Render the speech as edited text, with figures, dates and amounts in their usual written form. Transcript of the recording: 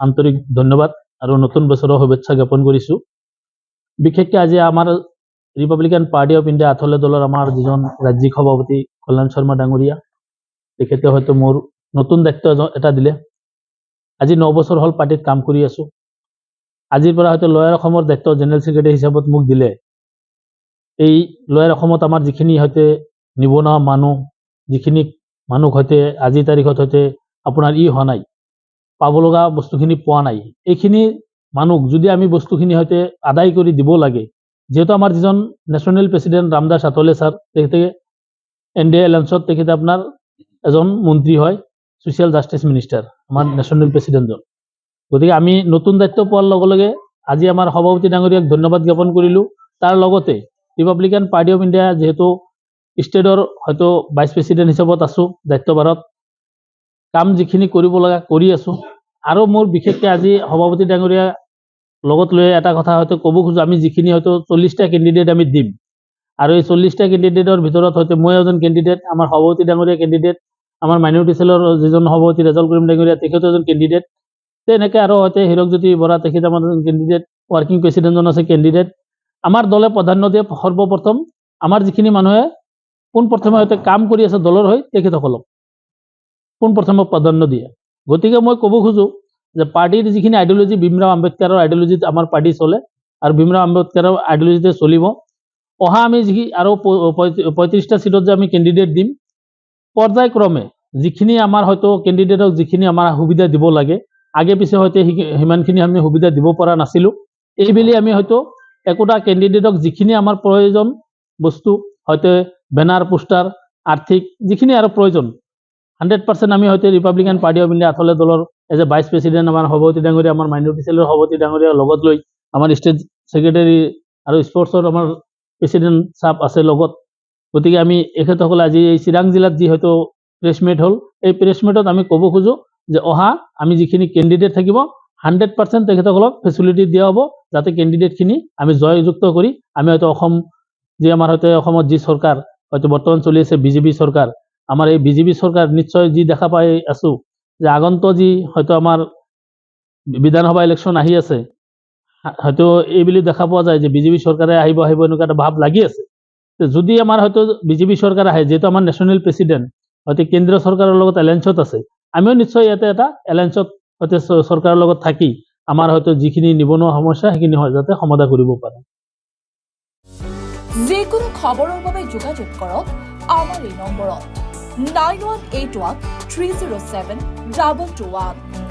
আন্তৰিক ধন্যবাদ আৰু নতুন বছৰৰ শুভেচ্ছা জ্ঞাপন কৰিছোঁ। বিশেষকৈ আজি আমাৰ ৰিপাব্লিকান পাৰ্টি অফ ইণ্ডিয়া আঠলে দলৰ আমাৰ যিজন ৰাজ্যিক সভাপতি কল্যাণ শৰ্মা ডাঙৰীয়া, তেখেতে হয়তো মোৰ নতুন দায়িত্ব এটা দিলে। আজি 9 বছৰ হ'ল পাৰ্টিত কাম কৰি আছোঁ। আজিৰ পৰা হয়তো লয়াৰ অসমৰ দায়িত্ব জেনেৰেল ছেক্ৰেটাৰী হিচাপত মোক দিলে। এই লয়াৰ অসমত আমাৰ যিখিনি হয়তো নিবনুৱা মানুহ, যিখিনি মানুহ হয়তো আজিৰ তাৰিখত হয়তো আপোনাৰ হোৱা নাই, পাব লগা বস্তুখিনি পোৱা নাই, এইখিনি মানুহ যদি আমি বস্তুখিনি হয়তো আদায় কৰি দিব লাগে, যেহেতু আমাৰ যিজন national president Ramdas Athawale sir, তেখেতে NDA এলায়েন্সত তেখেতে আপোনাৰ এজন মন্ত্ৰী হয়, ছ'চিয়েল জাষ্টিছ মিনিষ্টাৰ আমাৰ নেশ্যনেল প্ৰেচিডেণ্টজন। গতিকে আমি নতুন দায়িত্ব পোৱাৰ লগে লগে আজি আমাৰ সভাপতি ডাঙৰীয়াক ধন্যবাদ জ্ঞাপন কৰিলোঁ। তাৰ লগতে ৰিপাব্লিকান পাৰ্টি অফ ইণ্ডিয়া যিহেতু ষ্টেটৰ হয়তো ভাইচ প্ৰেচিডেণ্ট হিচাপত আছোঁ, দায়িত্বভাৰত কাম যিখিনি কৰিব লগা কৰি আছোঁ। আৰু মোৰ বিশেষকৈ আজি সভাপতি ডাঙৰীয়া লগত লৈ এটা কথা হয়তো ক'ব খোজোঁ, আমি যিখিনি হয়তো 40টা কেণ্ডিডেট আমি দিম, আৰু এই 40টা কেণ্ডিডেটৰ ভিতৰত হয়তো মই এজন কেণ্ডিডেট, আমাৰ সভাপতি ডাঙৰীয়া কেণ্ডিডেট, আমাৰ মাইনৰিটি চেলৰ যিজন সভাপতি ৰেজাল কৰিম ডাঙৰীয়া তেখেতো এজন কেণ্ডিডেট, তেনেকৈ আৰু হয়তো হীৰকজ্যোতি বৰা তেখেত আমাৰ এজন কেণ্ডিডেট, ৱৰ্কিং প্ৰেচিডেণ্টজন আছে কেণ্ডিডেট। আমাৰ দলে প্ৰাধান্য দিয়ে সৰ্বপ্ৰথম আমাৰ যিখিনি মানুহে পোনপ্ৰথমে হয়তো কাম কৰি আছে দলৰ হৈ, তেখেতসকলক পোনপ্ৰথমে প্ৰাধান্য দিয়ে। গতিকে মই ক'ব খোজোঁ যে পাৰ্টিৰ যিখিনি আইডিঅলজি, ভীমৰাও আম্বেদকাৰৰ আইডিঅলজিত আমাৰ পাৰ্টি চলে, আৰু ভীমৰাও আম্বেদকাৰৰ আইডিঅলজিতে চলিব। অহা আমি আৰু 35টা চিটত যে আমি কেণ্ডিডেট দিম, পৰ্যায়ক্ৰমে যিখিনি আমাৰ হয়তো কেণ্ডিডেটক যিখিনি আমাৰ সুবিধা দিব লাগে, আগে পিছে হয়তো সিমানখিনি আমি সুবিধা দিব পৰা নাছিলোঁ। এইবেলি আমি হয়তো একোটা কেণ্ডিডেটক যিখিনি আমাৰ প্ৰয়োজন বস্তু, হয়তো বেনাৰ, পোষ্টাৰ, আৰ্থিক যিখিনি আৰু প্ৰয়োজন, 100% আমি হয়তো ৰিপাব্লিকান পাৰ্টি অফ ইণ্ডিয়া আঠলে দলৰ এজ এ ভাইচ প্ৰেচিডেণ্ট আমাৰ সভাপতি ডাঙৰীয়া, আমাৰ মাইনৰিটি চেলৰ সভাপতি ডাঙৰীয়া লগত লৈ আমাৰ ষ্টেট ছেক্ৰেটাৰী আৰু স্পৰ্টছৰ আমাৰ প্ৰেচিডেণ্ট ছাব আছে লগত। গতিকে আমি এখেতসকলে আজি এই চিৰাং জিলাত যি হয়তো প্ৰেছমেট হ'ল, এই প্ৰেছমেটত আমি ক'ব খোজোঁ যে অহা আমি যিখিনি কেণ্ডিডেট থাকিব, 100% তেখেতসকলক ফেচিলিটি দিয়া হ'ব, যাতে কেণ্ডিডেটখিনি আমি জয়যুক্ত কৰি আমি হয়তো অসম যি আমাৰ হয়তো অসমত যি চৰকাৰ হয়তো বৰ্তমান চলি আছে BJP চৰকাৰ, আমাৰ এই BJP চৰকাৰ নিশ্চয় যি দেখা পাই আছোঁ যে আগন্তুক যি হয়তো আমাৰ বিধানসভা ইলেকশ্যন আহি আছে, হয়তো এইবুলি দেখা পোৱা যায় যে BJP চৰকাৰে আহিব এনেকুৱা এটা ভাৱ লাগি আছে। যদি আমাৰ হয়তো BJP চৰকাৰ আহে, যিহেতু আমাৰ নেশ্যনেল প্ৰেচিডেণ্ট হয়তো কেন্দ্ৰীয় চৰকাৰৰ লগত এলায়েন্সত আছে, আমিও নিশ্চয় ইয়াতে এটা এলায়েন্সত হয়তো চৰকাৰৰ লগত থাকি আমাৰ হয়তো যিখিনি নিবনুৱা সমস্যা সেইখিনি হয় যাতে সমাধান কৰিব পাৰে। যিকোনো খবৰৰ বাবে যোগাযোগ কৰক আমাৰ এই নম্বৰত 9181 307 221।